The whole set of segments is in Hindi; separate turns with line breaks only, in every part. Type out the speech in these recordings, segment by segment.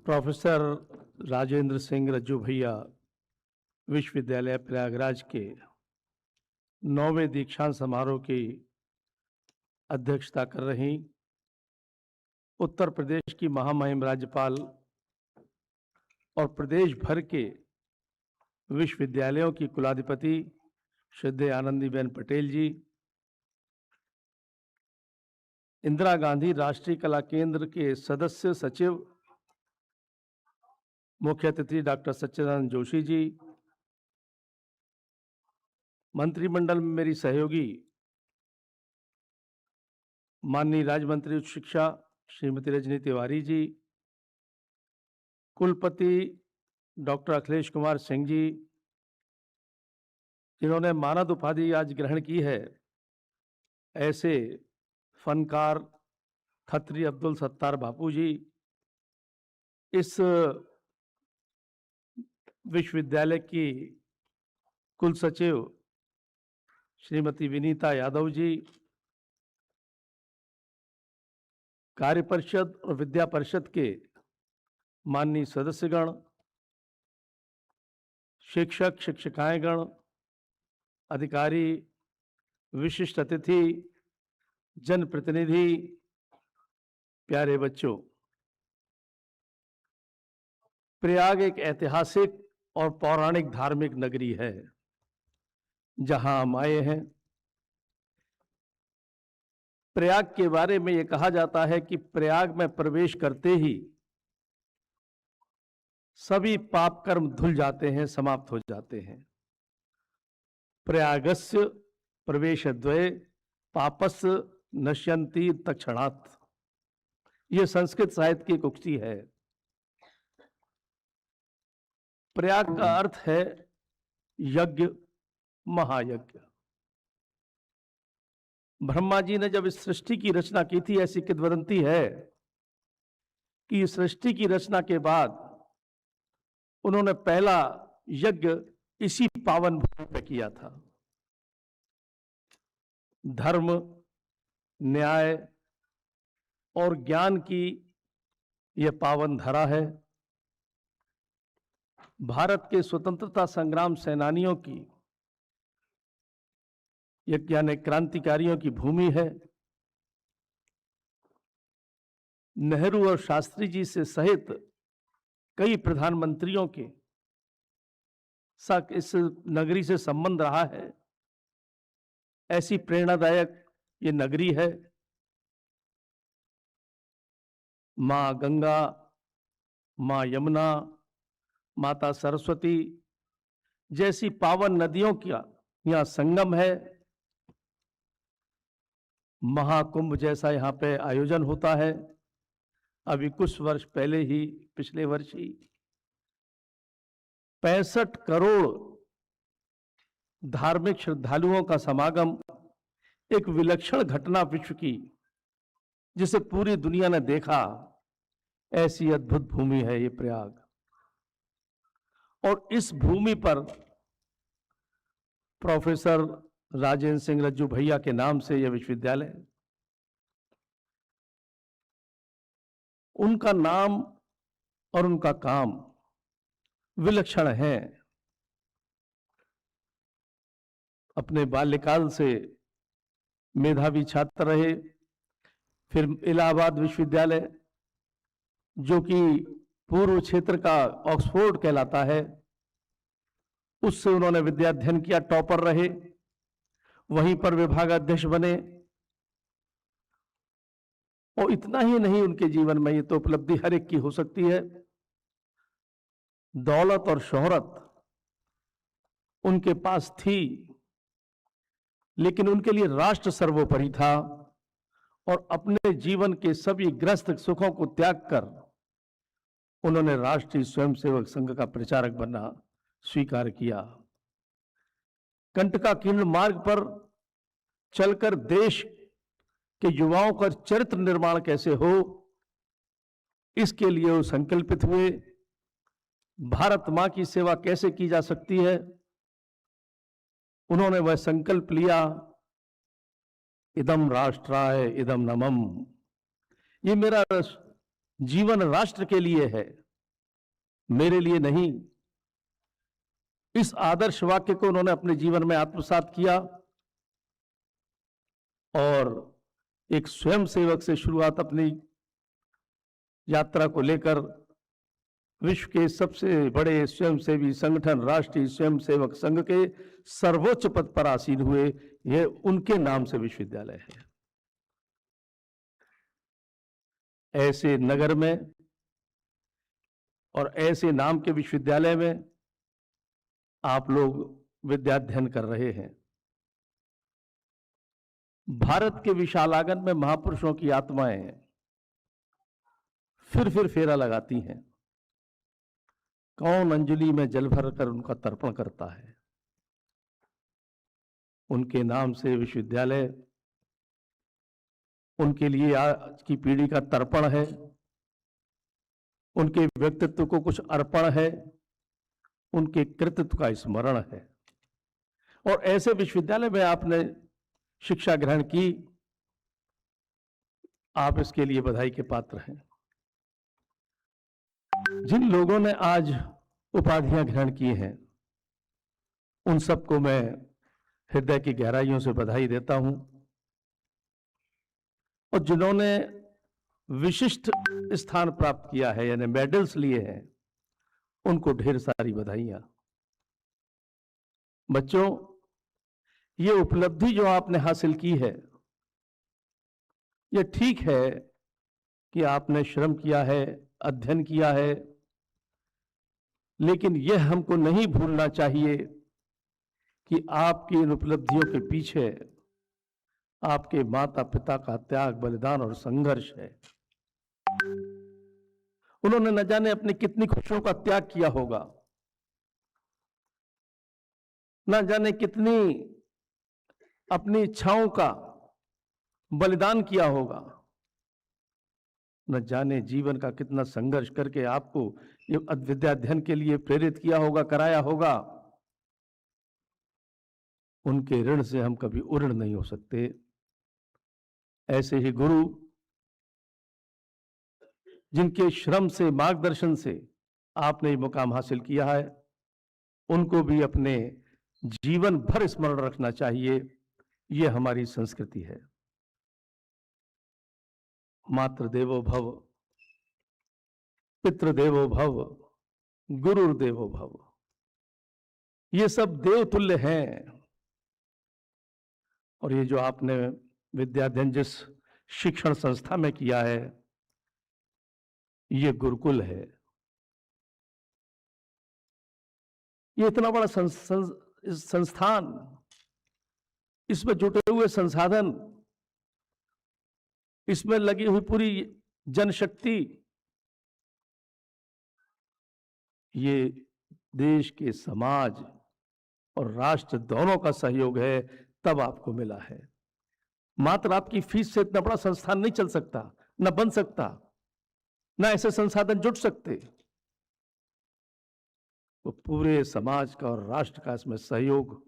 प्रोफेसर राजेंद्र सिंह रज्जू भैया विश्वविद्यालय प्रयागराज के 9वें दीक्षांत समारोह की अध्यक्षता कर रही उत्तर प्रदेश की महामहिम राज्यपाल और प्रदेश भर के विश्वविद्यालयों की कुलाधिपति श्रद्धेय आनंदीबेन पटेल जी, इंदिरा गांधी राष्ट्रीय कला केंद्र के सदस्य सचिव मुख्य अतिथि डॉक्टर सच्चिदानंद जोशी जी, मंत्रिमंडल में मेरी सहयोगी माननीय राज्य मंत्री उच्च शिक्षा श्रीमती रजनी तिवारी जी, कुलपति डॉक्टर अखिलेश कुमार सिंह जी, जिन्होंने मानद उपाधि आज ग्रहण की है, ऐसे फनकार खत्री अब्दुल सत्तार बापू जी, इस विश्वविद्यालय की कुल सचिव श्रीमती विनीता यादव जी, कार्य परिषद और विद्या परिषद के माननीय सदस्यगण, शिक्षक शिक्षिकाएंगण, अधिकारी, विशिष्ट अतिथि, जनप्रतिनिधि, प्यारे बच्चों, प्रयाग एक ऐतिहासिक और पौराणिक धार्मिक नगरी है जहां हम आए हैं। प्रयाग के बारे में यह कहा जाता है कि प्रयाग में प्रवेश करते ही सभी पाप कर्म धुल जाते हैं, समाप्त हो जाते हैं। प्रयागस्य प्रवेशद्वये पापस्य नश्यन्ति तत्क्षणात्, यह संस्कृत साहित्य की एक उक्ति है। प्रयाग का अर्थ है यज्ञ, महायज्ञ। ब्रह्मा जी ने जब इस सृष्टि की रचना की थी, ऐसी किंवदंती है कि इस सृष्टि की रचना के बाद उन्होंने पहला यज्ञ इसी पावन भूमि पर किया था। धर्म, न्याय और ज्ञान की यह पावन धरा है। भारत के स्वतंत्रता संग्राम सेनानियों की, यानी क्रांतिकारियों की भूमि है। नेहरू और शास्त्री जी से सहित कई प्रधानमंत्रियों के साथ इस नगरी से संबंध रहा है। ऐसी प्रेरणादायक ये नगरी है। मां गंगा, मां यमुना, माता सरस्वती जैसी पावन नदियों का यहां संगम है। महाकुंभ जैसा यहां पे आयोजन होता है। अभी कुछ वर्ष पहले ही, पिछले वर्ष ही 65 करोड़ धार्मिक श्रद्धालुओं का समागम, एक विलक्षण घटना विश्व की, जिसे पूरी दुनिया ने देखा। ऐसी अद्भुत भूमि है ये प्रयाग। और इस भूमि पर प्रोफेसर राजेंद्र सिंह रज्जू भैया के नाम से यह विश्वविद्यालय, उनका नाम और उनका काम विलक्षण है। अपने बाल्यकाल से मेधावी छात्र रहे, फिर इलाहाबाद विश्वविद्यालय, जो कि पूर्व क्षेत्र का ऑक्सफोर्ड कहलाता है, उससे उन्होंने विद्या अध्ययन किया, टॉपर रहे, वहीं पर विभागाध्यक्ष बने। और इतना ही नहीं, उनके जीवन में ये तो उपलब्धि हर एक की हो सकती है। दौलत और शोहरत उनके पास थी, लेकिन उनके लिए राष्ट्र सर्वोपरि था। और अपने जीवन के सभी ग्रस्त सुखों को त्याग कर उन्होंने राष्ट्रीय स्वयंसेवक संघ का प्रचारक बनना स्वीकार किया। कंटकाकीर्ण मार्ग पर चलकर देश के युवाओं का चरित्र निर्माण कैसे हो, इसके लिए वो संकल्पित हुए। भारत मां की सेवा कैसे की जा सकती है, उन्होंने वह संकल्प लिया। इदम राष्ट्राय इदम नमम, ये मेरा जीवन राष्ट्र के लिए है। मेरे लिए नहीं, इस आदर्श वाक्य को उन्होंने अपने जीवन में आत्मसात किया और एक स्वयं सेवक से शुरुआत अपनी यात्रा को लेकर विश्व के सबसे बड़े स्वयंसेवी संगठन राष्ट्रीय स्वयंसेवक संघ के सर्वोच्च पद पर आसीन हुए। यह उनके नाम से विश्वविद्यालय है। ऐसे नगर में और ऐसे नाम के विश्वविद्यालय में आप लोग विद्याध्ययन कर रहे हैं। भारत के विशालांगन में महापुरुषों की आत्माएं फिर फेरा लगाती हैं। कौन अंजलि में जल भर कर उनका तर्पण करता है। उनके नाम से विश्वविद्यालय उनके लिए आज की पीढ़ी का तर्पण है, उनके व्यक्तित्व को कुछ अर्पण है, उनके कृतित्व का स्मरण है। और ऐसे विश्वविद्यालय में आपने शिक्षा ग्रहण की, आप इसके लिए बधाई के पात्र हैं। जिन लोगों ने आज उपाधियां ग्रहण की हैं, उन सबको मैं हृदय की गहराइयों से बधाई देता हूं। और जिन्होंने विशिष्ट स्थान प्राप्त किया है यानी मेडल्स लिए हैं, उनको ढेर सारी बधाइयां। बच्चों, ये उपलब्धि जो आपने हासिल की है, ये ठीक है कि आपने श्रम किया है, अध्ययन किया है, लेकिन यह हमको नहीं भूलना चाहिए कि आपकी इन उपलब्धियों के पीछे आपके माता पिता का त्याग, बलिदान और संघर्ष है। उन्होंने न जाने अपनी कितनी खुशियों का त्याग किया होगा, न जाने कितनी अपनी इच्छाओं का बलिदान किया होगा, न जाने जीवन का कितना संघर्ष करके आपको ये विद्याध्ययन के लिए प्रेरित किया होगा, कराया होगा। उनके ऋण से हम कभी उऋण नहीं हो सकते। ऐसे ही गुरु जिनके श्रम से, मार्गदर्शन से आपने ये मुकाम हासिल किया है, उनको भी अपने जीवन भर स्मरण रखना चाहिए। ये हमारी संस्कृति है। मातृदेवो भव, पितृदेवो भव, गुरुर्देवो भव, ये सब देवतुल्य हैं। और ये जो आपने विद्याध्ययन जिस शिक्षण संस्था में किया है, ये गुरुकुल है। ये इतना बड़ा संस्थान, इसमें जुटे हुए संसाधन, इसमें लगी हुई पूरी जनशक्ति, ये देश के समाज और राष्ट्र दोनों का सहयोग है, तब आपको मिला है। मात्र आपकी फीस से इतना बड़ा संस्थान नहीं चल सकता, न बन सकता, न ऐसे संसाधन जुट सकते। वो पूरे समाज का और राष्ट्र का इसमें सहयोग,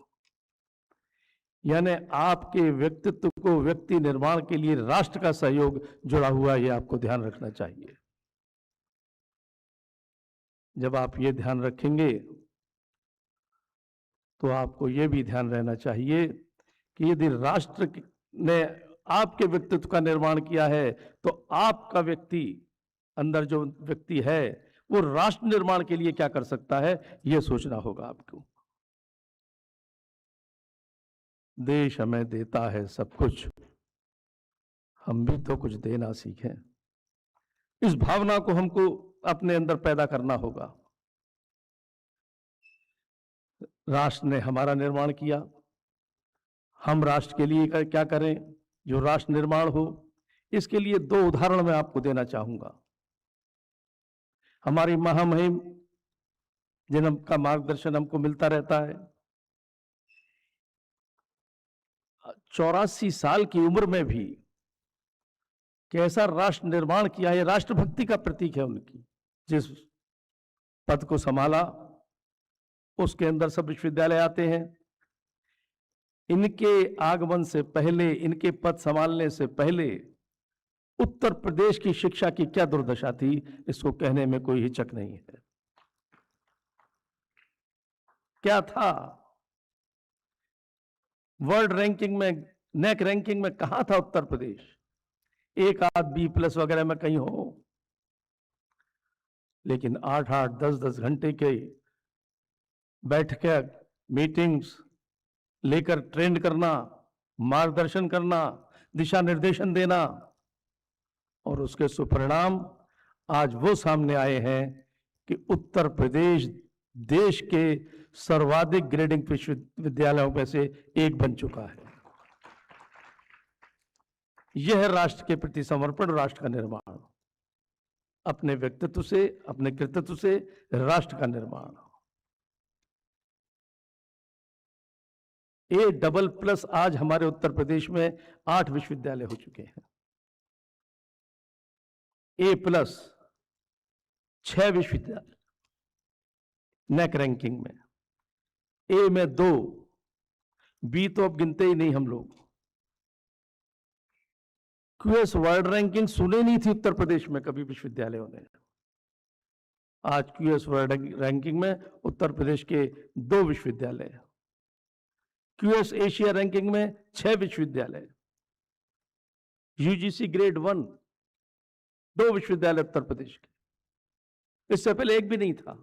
यानी आपके व्यक्तित्व को व्यक्ति निर्माण के लिए राष्ट्र का सहयोग जुड़ा हुआ है। ये आपको ध्यान रखना चाहिए। जब आप ये ध्यान रखेंगे तो आपको ये भी ध्यान रहना चाहिए कि यदि राष्ट्र ने आपके व्यक्तित्व का निर्माण किया है, तो आपका व्यक्ति, अंदर जो व्यक्ति है, वो राष्ट्र निर्माण के लिए क्या कर सकता है, यह सोचना होगा आपको। देश हमें देता है सब कुछ, हम भी तो कुछ देना सीखें। इस भावना को हमको अपने अंदर पैदा करना होगा। राष्ट्र ने हमारा निर्माण किया, हम राष्ट्र के लिए क्या करें जो राष्ट्र निर्माण हो। इसके लिए दो उदाहरण मैं आपको देना चाहूंगा। हमारी महामहिम जिनका मार्गदर्शन हमको मिलता रहता है, 84 साल की उम्र में भी कैसा राष्ट्र निर्माण किया है। राष्ट्रभक्ति का प्रतीक है उनकी। जिस पद को संभाला उसके अंदर सब विश्वविद्यालय आते हैं। इनके आगमन से पहले, इनके पद संभालने से पहले उत्तर प्रदेश की शिक्षा की क्या दुर्दशा थी, इसको कहने में कोई हिचक नहीं है। क्या था? वर्ल्ड रैंकिंग में, नेक रैंकिंग में कहां था उत्तर प्रदेश? एक आध B+ वगैरह में कहीं हो, लेकिन 8-8, 10-10 घंटे के बैठक, मीटिंग्स लेकर ट्रेंड करना, मार्गदर्शन करना, दिशा निर्देशन देना, और उसके सुपरिणाम आज वो सामने आए हैं कि उत्तर प्रदेश देश के सर्वाधिक ग्रेडिंग विश्वविद्यालयों में से एक बन चुका है। यह राष्ट्र के प्रति समर्पण, राष्ट्र का निर्माण, अपने व्यक्तित्व से, अपने कृतित्व से राष्ट्र का निर्माण। A++ आज हमारे उत्तर प्रदेश में 8 विश्वविद्यालय हो चुके हैं। A+ 6 विश्वविद्यालय नेक रैंकिंग में, A में 2, B तो अब गिनते ही नहीं हम लोग। QS वर्ल्ड रैंकिंग सुने नहीं थी उत्तर प्रदेश में कभी विश्वविद्यालयों ने। आज QS वर्ल्ड रैंकिंग में उत्तर प्रदेश के 2 विश्वविद्यालय, QS एशिया रैंकिंग में 6 विश्वविद्यालय, UGC ग्रेड 1 2 विश्वविद्यालय उत्तर प्रदेश के। इससे पहले एक भी नहीं था।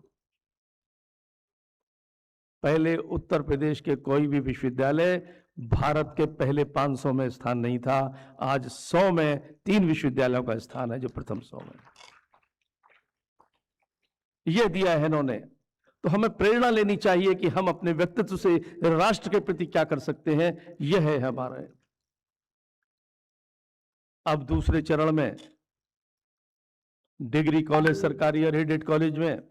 पहले उत्तर प्रदेश के कोई भी विश्वविद्यालय भारत के पहले 500 में स्थान नहीं था। आज 100 में 3 विश्वविद्यालयों का स्थान है जो प्रथम 100 में। यह दिया है इन्होंने, तो हमें प्रेरणा लेनी चाहिए कि हम अपने व्यक्तित्व से राष्ट्र के प्रति क्या कर सकते हैं। यह है हमारे। अब दूसरे चरण में डिग्री कॉलेज, सरकारी और एडेड कॉलेज में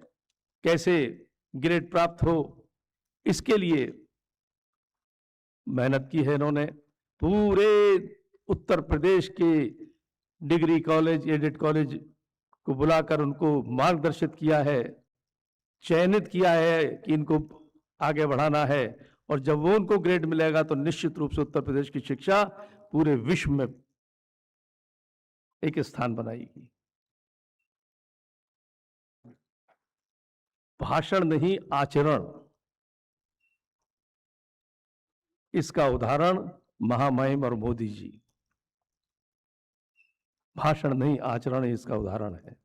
कैसे ग्रेड प्राप्त हो, इसके लिए मेहनत की है इन्होंने। पूरे उत्तर प्रदेश के डिग्री कॉलेज, एडेड कॉलेज को बुलाकर उनको मार्गदर्शित किया है, चयनित किया है कि इनको आगे बढ़ाना है, और जब वो उनको ग्रेड मिलेगा तो निश्चित रूप से उत्तर प्रदेश की शिक्षा पूरे विश्व में एक स्थान बनाएगी। भाषण नहीं, आचरण, इसका उदाहरण महामहिम और मोदी जी। भाषण नहीं, आचरण इसका उदाहरण है।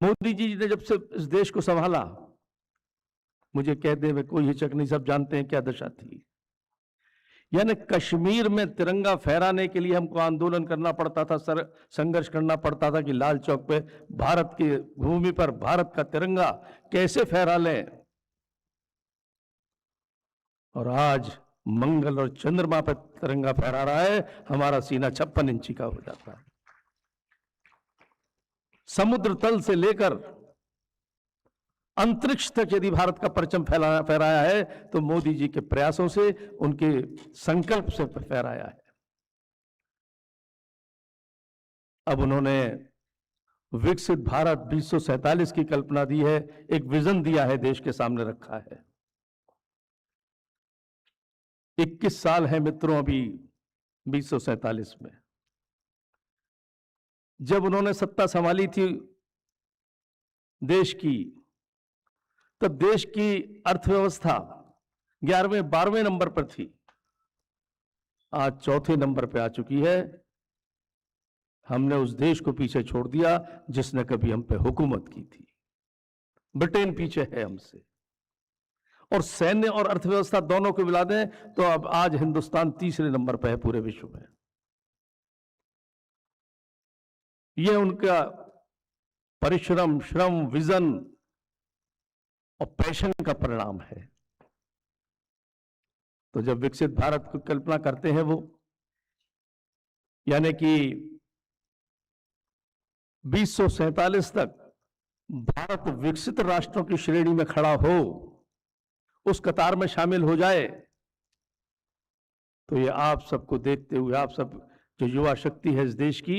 मोदी जी ने जब से इस देश को संभाला, मुझे कहते हुए कोई हिचक नहीं, सब जानते हैं क्या दशा थी। यानी कश्मीर में तिरंगा फहराने के लिए हमको आंदोलन करना पड़ता था, संघर्ष करना पड़ता था कि लाल चौक पे भारत की भूमि पर भारत का तिरंगा कैसे फहरा लें। और आज मंगल और चंद्रमा पर तिरंगा फहरा रहा है, हमारा सीना 56 इंची का हो जाता है। समुद्र तल से लेकर अंतरिक्ष तक यदि भारत का परचम फहराया है तो मोदी जी के प्रयासों से, उनके संकल्प से फहराया है। अब उन्होंने विकसित भारत 2047 की कल्पना दी है, एक विजन दिया है, देश के सामने रखा है। 21 साल है मित्रों अभी 2047 में। जब उन्होंने सत्ता संभाली थी देश की, तब देश की अर्थव्यवस्था 11वें 12वें नंबर पर थी, आज 4थे नंबर पर आ चुकी है। हमने उस देश को पीछे छोड़ दिया जिसने कभी हम पे हुकूमत की थी। ब्रिटेन पीछे है हमसे, और सैन्य और अर्थव्यवस्था दोनों को मिला दें तो अब आज हिंदुस्तान 3रे नंबर पर है पूरे विश्व में। यह उनका परिश्रम, श्रम, विजन और पैशन का परिणाम है। तो जब विकसित भारत की कल्पना करते हैं वो, यानी कि 2047 तक भारत विकसित राष्ट्रों की श्रेणी में खड़ा हो, उस कतार में शामिल हो जाए, तो ये आप सबको देखते हुए, आप सब जो युवा शक्ति है इस देश की,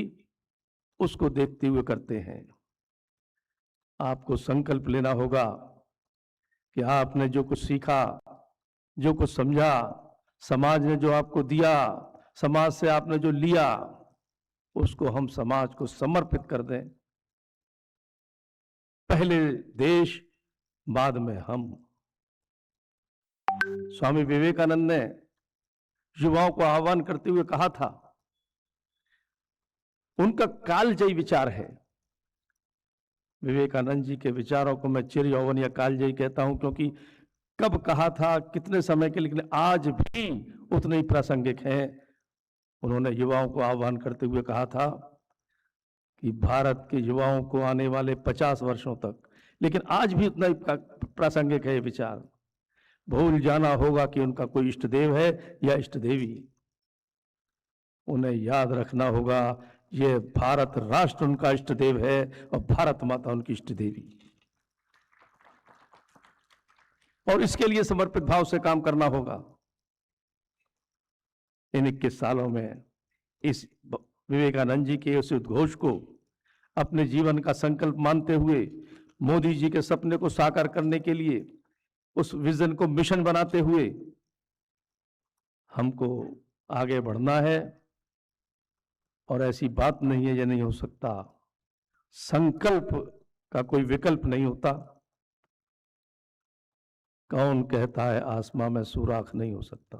उसको देखते हुए करते हैं। आपको संकल्प लेना होगा कि आपने जो कुछ सीखा, जो कुछ समझा, समाज ने जो आपको दिया, समाज से आपने जो लिया, उसको हम समाज को समर्पित कर दें। पहले देश बाद में हम। स्वामी विवेकानंद ने युवाओं को आह्वान करते हुए कहा था, उनका कालजयी विचार है। विवेकानंद जी के विचारों को मैं चिर यौवन या कालजयी कहता हूं, क्योंकि कब कहा था, कितने समय के, लेकिन आज भी उतने ही प्रासंगिक हैं। उन्होंने युवाओं को आह्वान करते हुए कहा था कि भारत के युवाओं को आने वाले 50 वर्षों तक, लेकिन आज भी उतना ही प्रासंगिक है ये विचार, भूल जाना होगा कि उनका कोई इष्ट देव है या इष्ट देवी। उन्हें याद रखना होगा ये भारत राष्ट्र उनका इष्ट देव है और भारत माता उनकी इष्ट देवी, और इसके लिए समर्पित भाव से काम करना होगा। इन 21 सालों में इस विवेकानंद जी के उस उद्घोष को अपने जीवन का संकल्प मानते हुए, मोदी जी के सपने को साकार करने के लिए उस विजन को मिशन बनाते हुए हमको आगे बढ़ना है। और ऐसी बात नहीं है ये नहीं हो सकता, संकल्प का कोई विकल्प नहीं होता। कौन कहता है आसमां में सुराख नहीं हो सकता?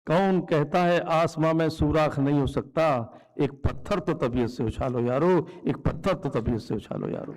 कौन कहता है आसमां में सुराख नहीं हो सकता? एक पत्थर तो तबीयत से उछालो यारो, एक पत्थर तो तबीयत से उछालो यारो।